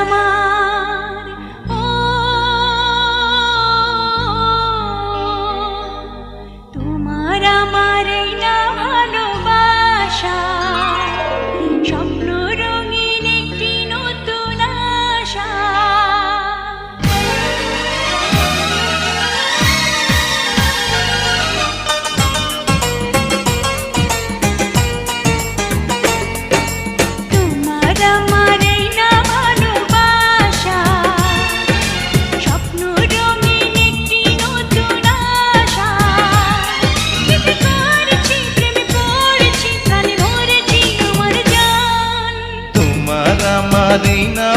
আমার ও তোমার আমার এই না ভালোবাসা স্বপ্ন রঙিন একটি নতুন আশা আমার এই না